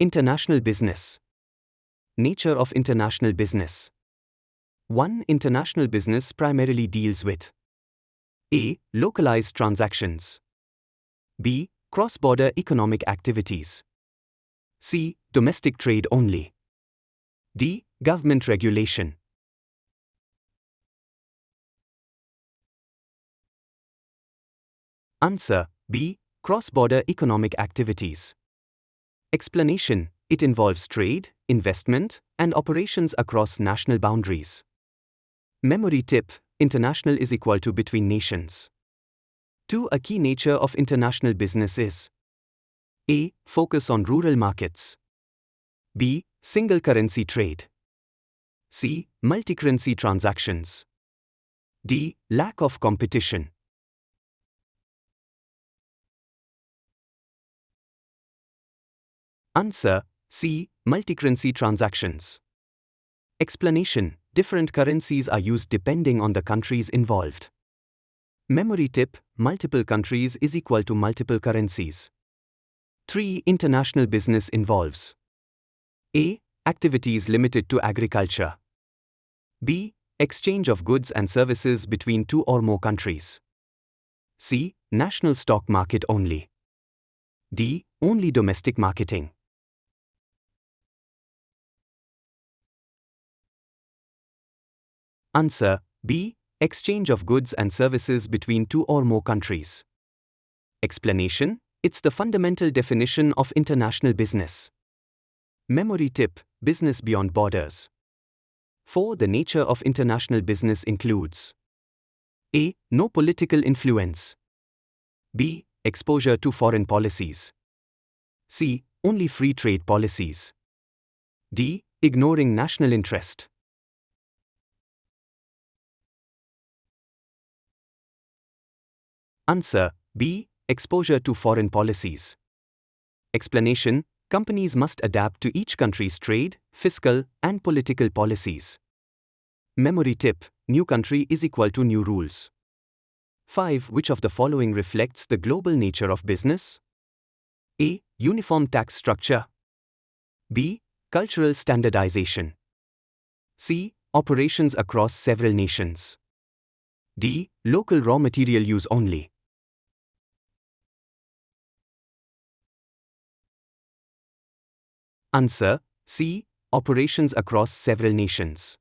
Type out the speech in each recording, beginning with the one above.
International business. Nature of international business. 1. International business primarily deals with A. Localized transactions. B. Cross-border economic activities. C. Domestic trade only. D. Government regulation. Answer B. Cross-border economic activities. Explanation: it involves trade, investment, and operations across national boundaries. Memory tip: international is equal to between nations. 2. A key nature of international business is A. Focus on rural markets. B. Single currency trade. C. Multi-currency transactions. D. Lack of competition. Answer C. Multi-currency transactions. Explanation: different currencies are used depending on the countries involved. Memory tip: multiple countries is equal to multiple currencies. 3. International business involves A. Activities limited to agriculture. B. Exchange of goods and services between two or more countries. C. National stock market only. D. Only domestic marketing. Answer B. Exchange of goods and services between two or more countries. Explanation: it's the fundamental definition of international business. Memory tip: business beyond borders. 4. The nature of international business includes A. No political influence. B. Exposure to foreign policies. C. Only free trade policies. D. Ignoring national interest. Answer B. Exposure to foreign policies. Explanation: companies must adapt to each country's trade, fiscal, and political policies. Memory tip: new country is equal to new rules. 5. Which of the following reflects the global nature of business? A. Uniform tax structure. B. Cultural standardization. C. Operations across several nations. D. Local raw material use only. Answer C. Operations across several nations.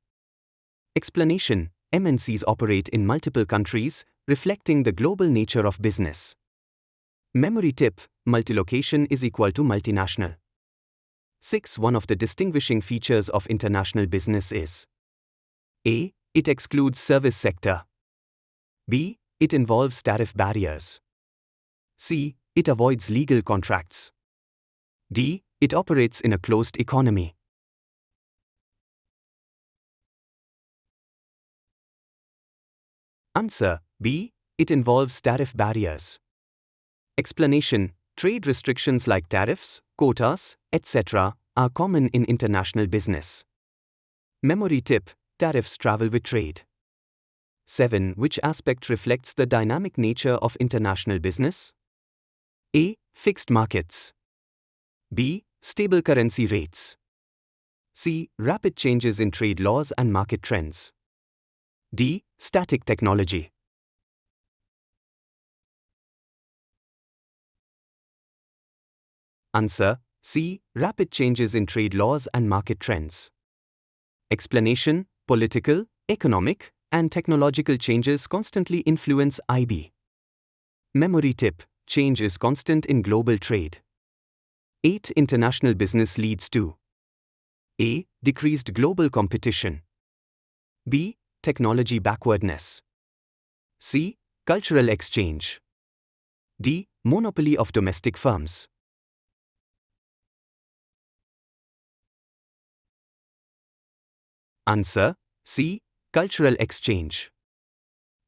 Explanation: MNCs operate in multiple countries, reflecting the global nature of business. Memory tip: multilocation is equal to multinational. 6. One of the distinguishing features of international business is A. It excludes service sector. B. It involves tariff barriers. C. It avoids legal contracts. D. It operates in a closed economy. Answer B. It involves tariff barriers. Explanation: trade restrictions like tariffs, quotas, etc. are common in international business. Memory tip: tariffs travel with trade. 7. Which aspect reflects the dynamic nature of international business? A. Fixed markets. B. Stable currency rates. C. Rapid changes in trade laws and market trends. D. Static technology. Answer C. Rapid changes in trade laws and market trends. Explanation: political, economic, and technological changes constantly influence IB. Memory tip: change is constant in global trade. 8. International business leads to A. Decreased global competition. B. Technology backwardness. C. Cultural exchange. D. Monopoly of domestic firms. Answer C. Cultural exchange.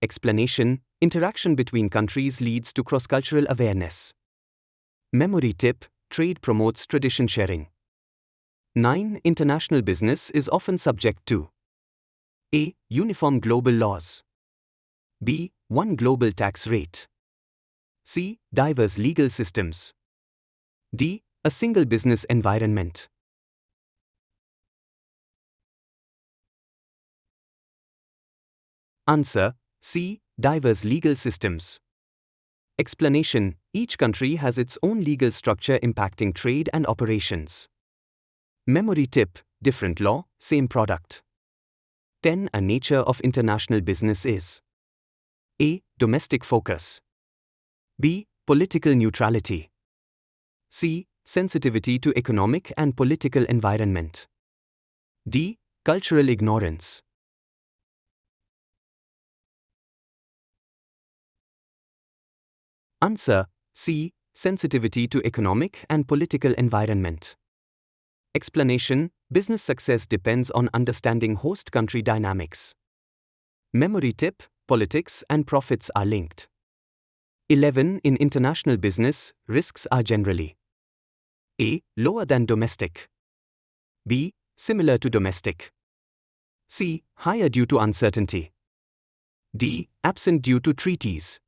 Explanation: interaction between countries leads to cross-cultural awareness. Memory tip: trade promotes tradition sharing. 9. International business is often subject to A. Uniform global laws. B. One global tax rate. C. Diverse legal systems. D. A single business environment. Answer C. Diverse legal systems. Explanation: each country has its own legal structure impacting trade and operations. Memory tip: different law, same product. 10. A nature of international business is: A. Domestic focus. B. Political neutrality. C. Sensitivity to economic and political environment. D. Cultural ignorance. Answer C. Sensitivity to economic and political environment. Explanation: business success depends on understanding host country dynamics. Memory tip: politics and profits are linked. 11. In international business, risks are generally: A. Lower than domestic. B. Similar to domestic. C. Higher due to uncertainty. D. Absent due to treaties.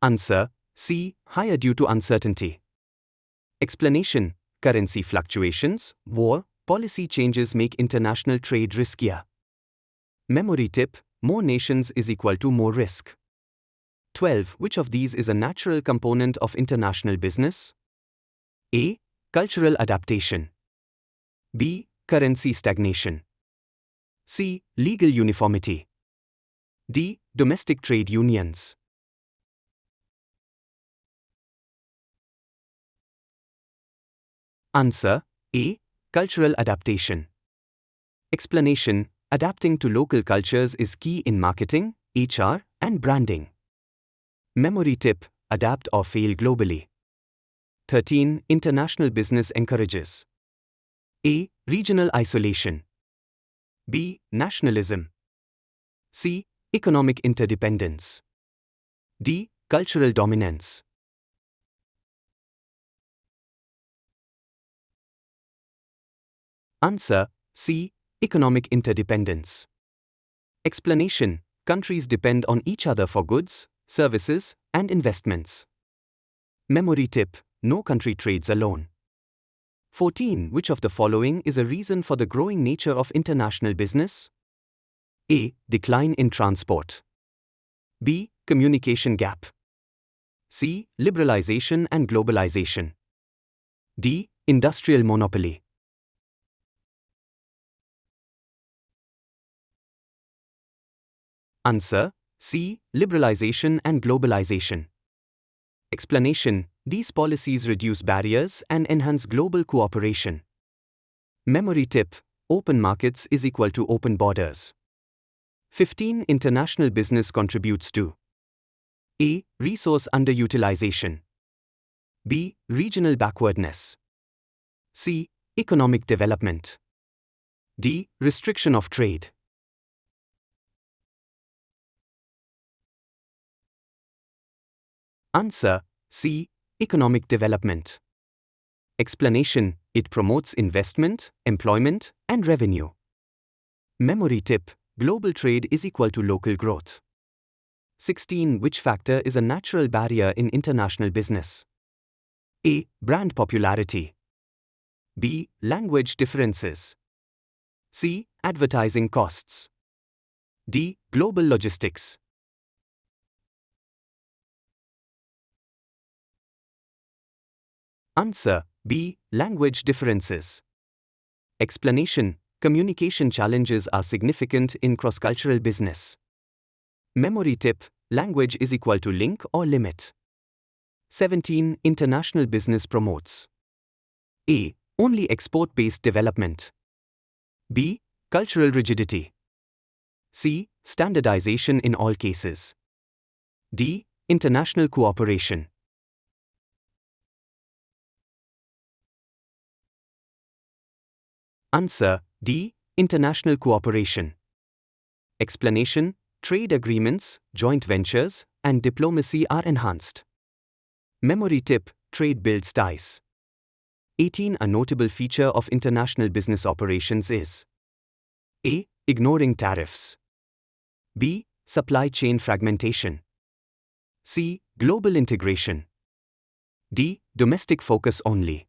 Answer C. Higher due to uncertainty. Explanation: currency fluctuations, war, policy changes make international trade riskier. Memory tip: more nations is equal to more risk. 12. Which of these is a natural component of international business? A. Cultural adaptation. B. Currency stagnation. C. Legal uniformity. D. Domestic trade unions. Answer A. Cultural adaptation. Explanation: adapting to local cultures is key in marketing, HR, and branding. Memory tip: adapt or fail globally. 13. International business encourages: A. Regional isolation. B. Nationalism. C. Economic interdependence. D. Cultural dominance. Answer C. Economic interdependence. Explanation: countries depend on each other for goods, services, and investments. Memory tip: no country trades alone. 14. Which of the following is a reason for the growing nature of international business? A. Decline in transport. B. Communication gap. C. Liberalization and globalization. D. Industrial monopoly. Answer C. Liberalization and globalization. Explanation: these policies reduce barriers and enhance global cooperation. Memory tip: open markets is equal to open borders. 15. International business contributes to: A. Resource underutilization. B. Regional backwardness. C. Economic development. D. Restriction of trade. Answer C. Economic development. Explanation: it promotes investment, employment, and revenue. Memory tip: global trade is equal to local growth. 16. Which factor is a natural barrier in international business? A. Brand popularity. B. Language differences. C. Advertising costs. D. Global logistics. Answer B. Language differences. Explanation: communication challenges are significant in cross-cultural business. Memory tip: language is equal to link or limit. 17. International business promotes: A. Only export-based development. B. Cultural rigidity. C. Standardization in all cases. D. International cooperation. Answer D. International cooperation. Explanation: trade agreements, joint ventures, and diplomacy are enhanced. Memory tip: trade builds ties. 18. A notable feature of international business operations is: A. Ignoring tariffs. B. Supply chain fragmentation. C. Global integration. D. Domestic focus only.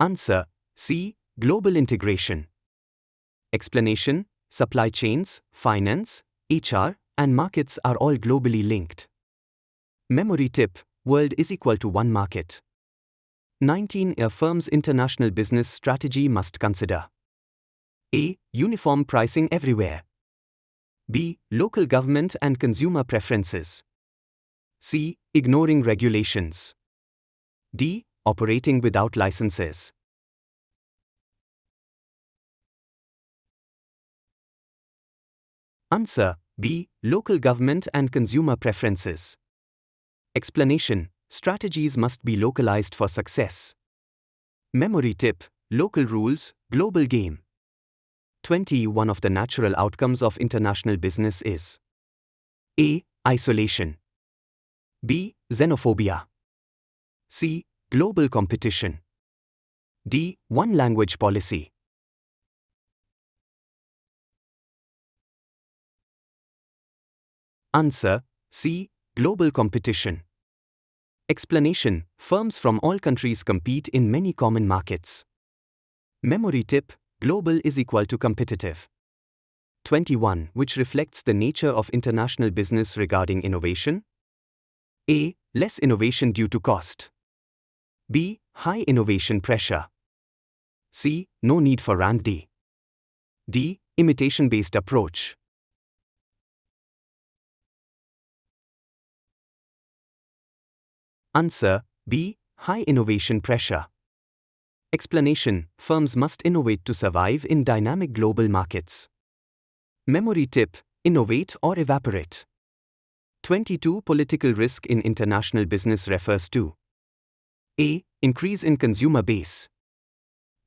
Answer: C. Global integration. Explanation: supply chains, finance, HR, and markets are all globally linked. Memory tip: world is equal to one market. 19. A firm's international business strategy must consider: A. Uniform pricing everywhere. B. Local government and consumer preferences. C. Ignoring regulations. D. Operating without licenses. Answer: B. Local government and consumer preferences. Explanation: strategies must be localized for success. Memory tip: local rules, global game. 20. One of the natural outcomes of international business is: A. Isolation. B. Xenophobia. C. Global competition. D. One language policy. Answer: C. Global competition. Explanation: firms from all countries compete in many common markets. Memory tip: global is equal to competitive. 21. Which reflects the nature of international business regarding innovation? A. Less innovation due to cost. B. High innovation pressure. C. No need for R&D. D. Imitation-based approach. Answer: B. High innovation pressure. Explanation: firms must innovate to survive in dynamic global markets. Memory tip: innovate or evaporate. 22. Political risk in international business refers to: A. Increase in consumer base.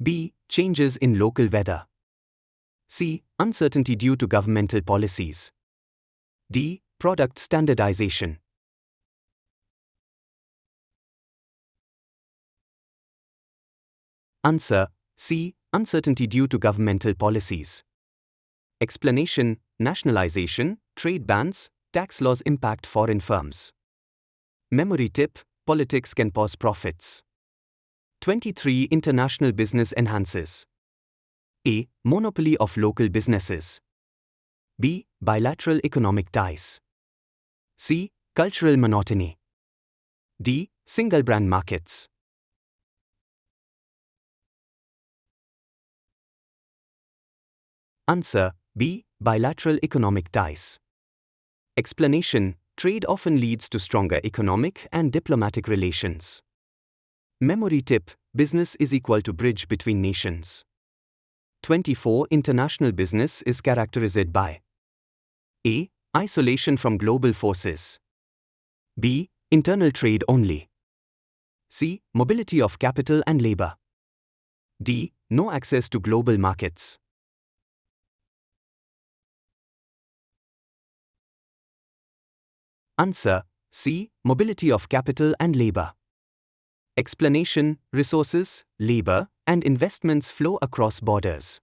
B. Changes in local weather. C. Uncertainty due to governmental policies. D. Product standardization. Answer: C. Uncertainty due to governmental policies. Explanation: nationalization, trade bans, tax laws impact foreign firms. Memory tip: politics can pause profits. 23. International business enhances: A. Monopoly of local businesses. B. Bilateral economic ties. C. Cultural monotony. D. Single brand markets. Answer: B. Bilateral economic ties. Explanation: trade often leads to stronger economic and diplomatic relations. Memory tip: business is equal to bridge between nations. 24. International business is characterized by: A. Isolation from global forces. B. Internal trade only. C. Mobility of capital and labor. D. No access to global markets. Answer: C. Mobility of capital and labor. Explanation: resources, labor, and investments flow across borders.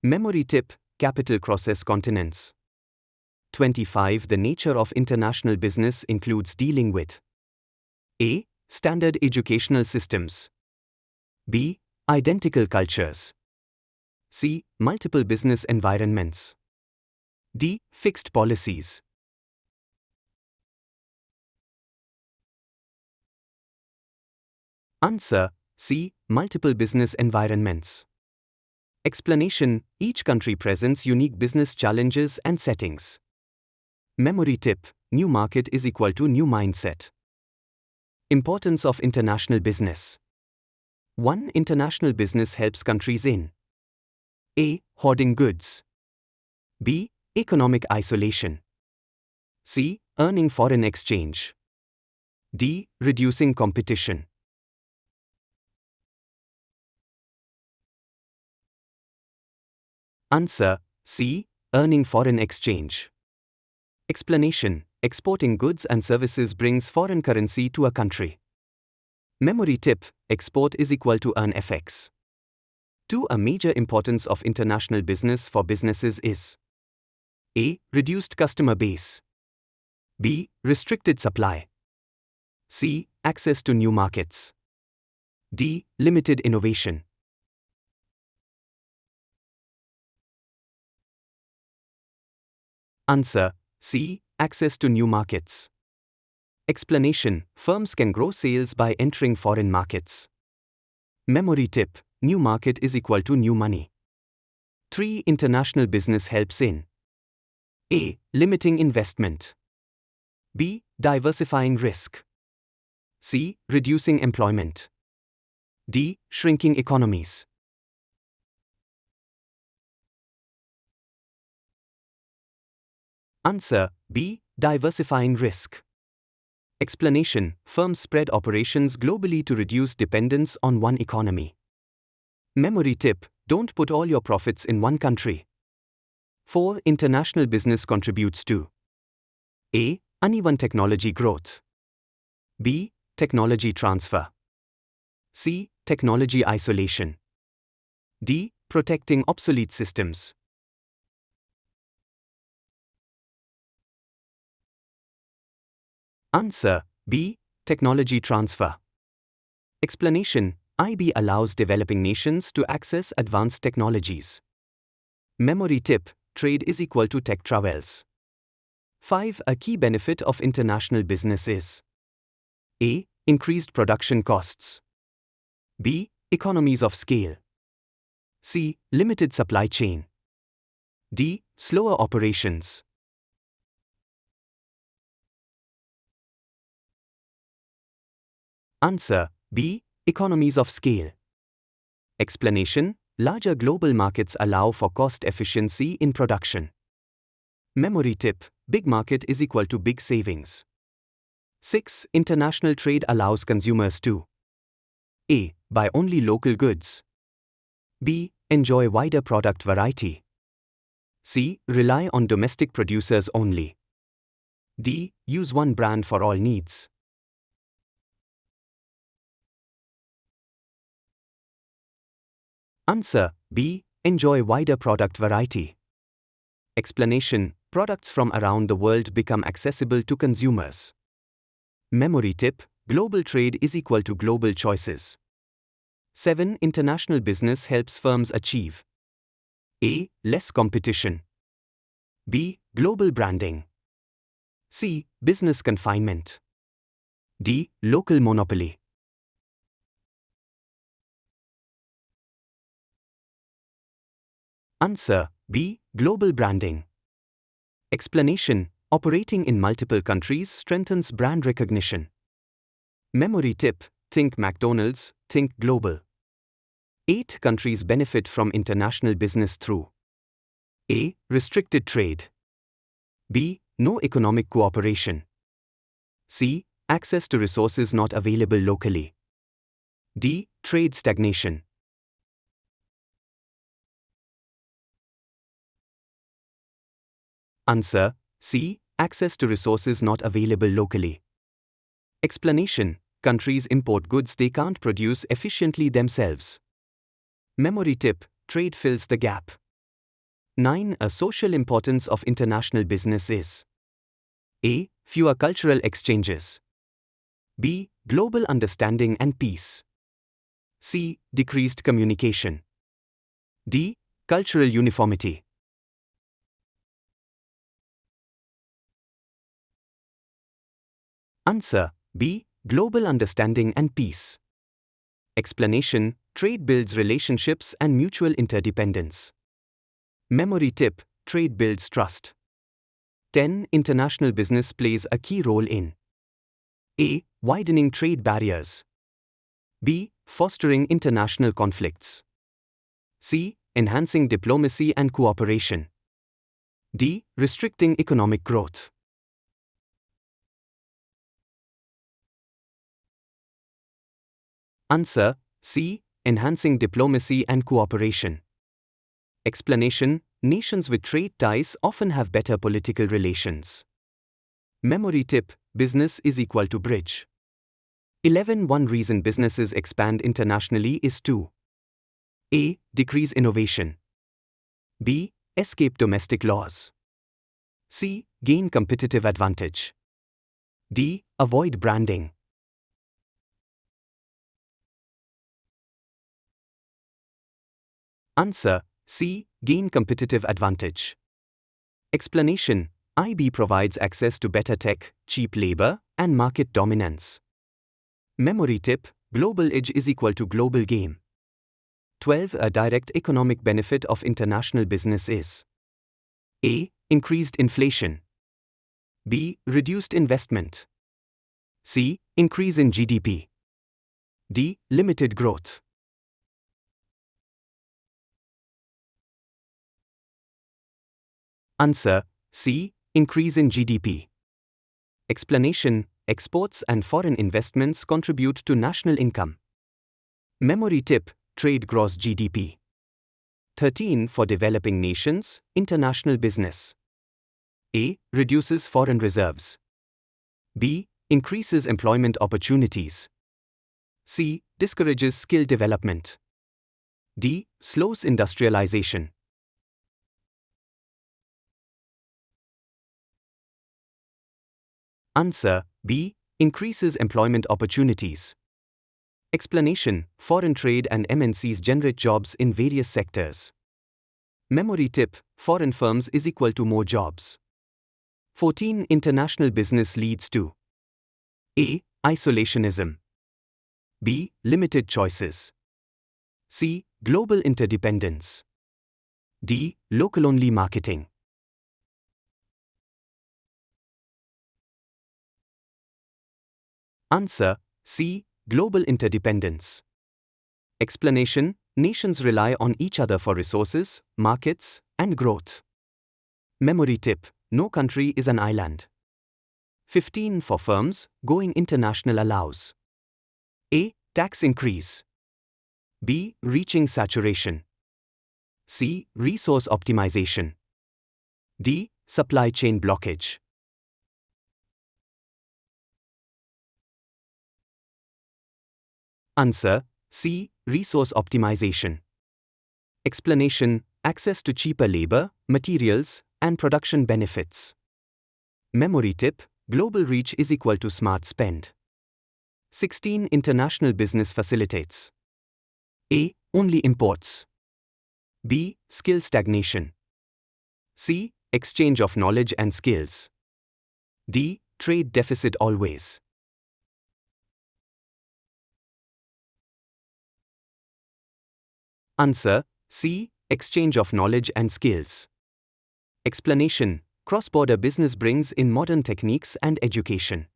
Memory tip: capital crosses continents. 25. The nature of international business includes dealing with: A. Standard educational systems. B. Identical cultures. C. Multiple business environments. D. Fixed policies. Answer: C. Multiple business environments. Explanation: each country presents unique business challenges and settings. Memory tip: new market is equal to new mindset. Importance of international business. 1. International business helps countries in: A. Hoarding goods. B. Economic isolation. C. Earning foreign exchange. D. Reducing competition. Answer: C. Earning foreign exchange. Explanation: exporting goods and services brings foreign currency to a country. Memory tip: export is equal to earn FX. 2. A major importance of international business for businesses is A. Reduced customer base. B. Restricted supply. C. Access to new markets. D. Limited innovation. Answer: C. Access to new markets. Explanation: firms can grow sales by entering foreign markets. Memory tip: new market is equal to new money. 3. International business helps in A. Limiting investment. B. Diversifying risk. C. Reducing employment. D. Shrinking economies. Answer: B. Diversifying risk. Explanation: firms spread operations globally to reduce dependence on one economy. Memory tip: don't put all your profits in one country. 4. International business contributes to A. Uneven technology growth. B. Technology transfer. C. Technology isolation. D. Protecting obsolete systems. Answer: B. Technology transfer. Explanation: IB allows developing nations to access advanced technologies. Memory tip: trade is equal to tech travels. 5. A key benefit of international business is A. Increased production costs. B. Economies of scale. C. Limited supply chain. D. Slower operations. Answer: B. Economies of scale. Explanation: larger global markets allow for cost efficiency in production. Memory tip: big market is equal to big savings. 6. International trade allows consumers to A. Buy only local goods. B. Enjoy wider product variety. C. Rely on domestic producers only. D. Use one brand for all needs. Answer: B. Enjoy wider product variety. Explanation: products from around the world become accessible to consumers. Memory tip: global trade is equal to global choices. 7. International business helps firms achieve A. Less competition. B. Global branding. C. Business confinement. D. Local monopoly. Answer: B. Global branding. Explanation: operating in multiple countries strengthens brand recognition. Memory tip: think McDonald's, think global. 8. Countries benefit from international business through A. Restricted trade. B. No economic cooperation. C. Access to resources not available locally. D. Trade stagnation. Answer: C. Access to resources not available locally. Explanation: countries import goods they can't produce efficiently themselves. Memory tip: trade fills the gap. 9. A social importance of international business is A. Fewer cultural exchanges. B. Global understanding and peace. C. Decreased communication. D. Cultural uniformity. Answer: B. Global understanding and peace. Explanation: trade builds relationships and mutual interdependence. Memory tip: trade builds trust. 10. International business plays a key role in A. Widening trade barriers. B. Fostering international conflicts. C. Enhancing diplomacy and cooperation. D. Restricting economic growth. Answer: C. Enhancing diplomacy and cooperation. Explanation: nations with trade ties often have better political relations. Memory tip: business is equal to bridge. 11. One reason businesses expand internationally is to A. Decrease innovation. B. Escape domestic laws. C. Gain competitive advantage. D. Avoid branding. Answer: C. Gain competitive advantage. Explanation: IB provides access to better tech, cheap labor, and market dominance. Memory tip: global edge is equal to global game. 12. A direct economic benefit of international business is: A. Increased inflation. B. Reduced investment. C. Increase in GDP. D. Limited growth. Answer: C. Increase in GDP. Explanation: exports and foreign investments contribute to national income. Memory tip: trade gross GDP. 13. For developing nations, international business. A. Reduces foreign reserves. B. Increases employment opportunities. C. Discourages skill development. D. Slows industrialization. Answer: B. Increases employment opportunities. Explanation: foreign trade and MNCs generate jobs in various sectors. Memory tip: foreign firms is equal to more jobs. 14. International business leads to: A. Isolationism. B. Limited choices. C. Global interdependence. D. Local-only marketing. Answer: C. Global interdependence. Explanation: nations rely on each other for resources, markets, and growth. Memory tip: no country is an island. 15. For firms, going international allows: A. Tax increase. B. Reaching saturation. C. Resource optimization. D. Supply chain blockage. Answer: C. Resource optimization. Explanation: access to cheaper labor, materials, and production benefits. Memory tip: global reach is equal to smart spend. 16. International business facilitates: A. Only imports. B. Skill stagnation. C. Exchange of knowledge and skills. D. Trade deficit always. Answer: C. Exchange of knowledge and skills. Explanation: cross-border business brings in modern techniques and education.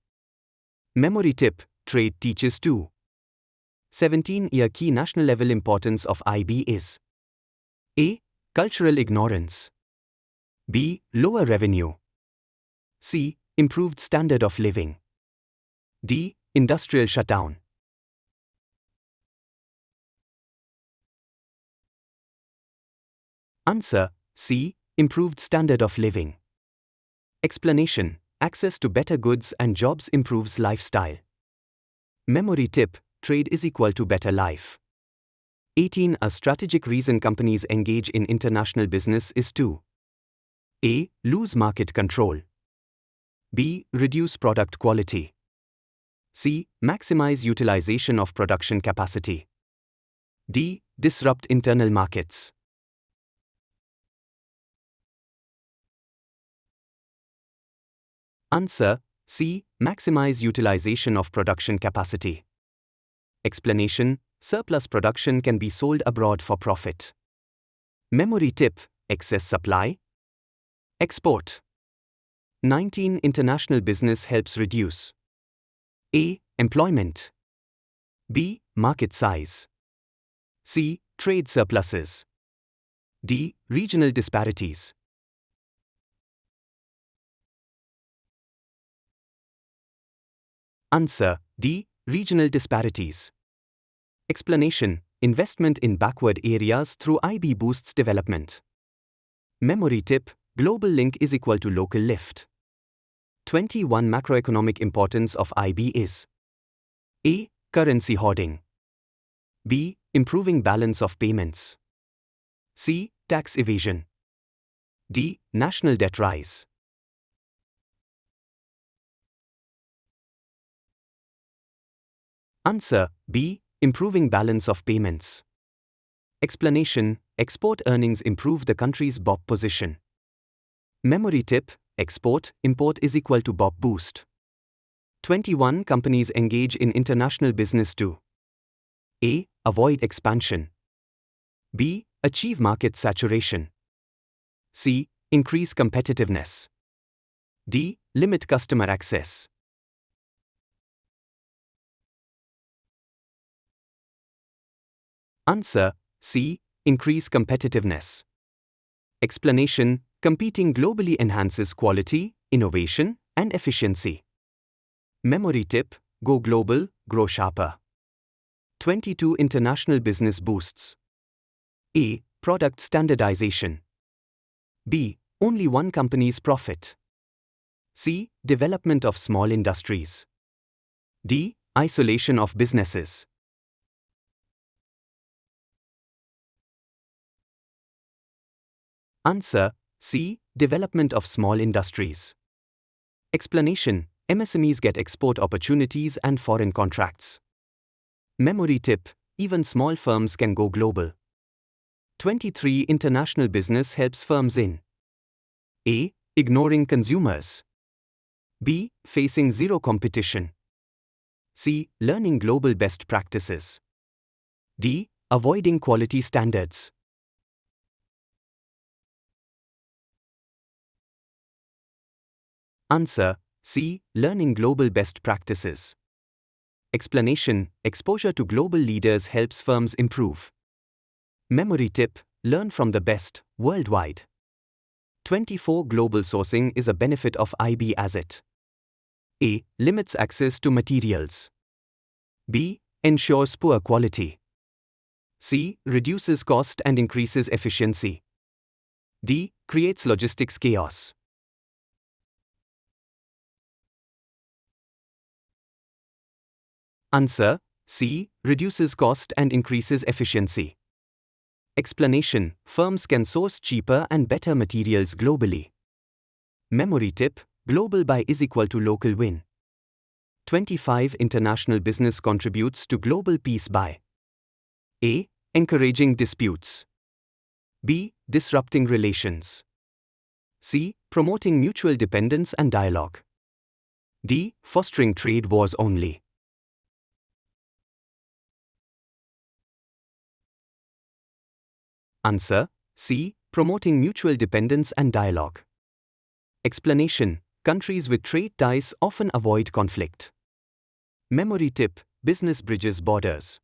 Memory tip: trade teaches too. 17. A key national level importance of IB is: A. Cultural ignorance. B. Lower revenue. C. Improved standard of living. D. Industrial shutdown. Answer: C. Improved standard of living. Explanation: access to better goods and jobs improves lifestyle. Memory tip: trade is equal to better life. 18. A strategic reason companies engage in international business is to: A. Lose market control. B. Reduce product quality. C. Maximize utilization of production capacity. D. Disrupt internal markets. Answer: C. Maximize utilization of production capacity. Explanation: surplus production can be sold abroad for profit. Memory tip: excess supply. Export. 19. International business helps reduce: A. Employment. B. Market size. C. Trade surpluses. D. Regional disparities. Answer: D. Regional disparities. Explanation: investment in backward areas through IB boosts development. Memory tip: global link is equal to local lift. 21. Macroeconomic importance of IB is: A. Currency hoarding. B. Improving balance of payments. C. Tax evasion. D. National debt rise. Answer B. Improving balance of payments. Explanation: export earnings improve the country's BOP position. Memory tip: export-import is equal to BOP boost. 21 companies engage in international business to A. Avoid expansion. B. Achieve market saturation. C. Increase competitiveness. D. Limit customer access. Answer C. Increase competitiveness. Explanation: competing globally enhances quality, innovation, and efficiency. Memory tip: go global, grow sharper. 22 international business boosts. A. Product standardization. B. Only one company's profit. C. Development of small industries. D. Isolation of businesses. Answer C. Development of small industries. Explanation: MSMEs get export opportunities and foreign contracts. Memory tip: even small firms can go global. 23 international business helps firms in A. Ignoring consumers. B. Facing zero competition. C. Learning global best practices. D. Avoiding quality standards. Answer C. Learning global best practices. Explanation: exposure to global leaders helps firms improve. Memory tip: learn from the best, worldwide. 24 Global sourcing is a benefit of IB as it A. Limits access to materials. B. Ensures poor quality. C. Reduces cost and increases efficiency. D. Creates logistics chaos. Answer C. Reduces cost and increases efficiency. Explanation: firms can source cheaper and better materials globally. Memory tip: global buy is equal to local win. 25 international business contributes to global peace by A. Encouraging disputes. B. Disrupting relations. C. Promoting mutual dependence and dialogue. D. Fostering trade wars only. Answer C. Promoting mutual dependence and dialogue. Explanation: countries with trade ties often avoid conflict. Memory tip: business bridges borders.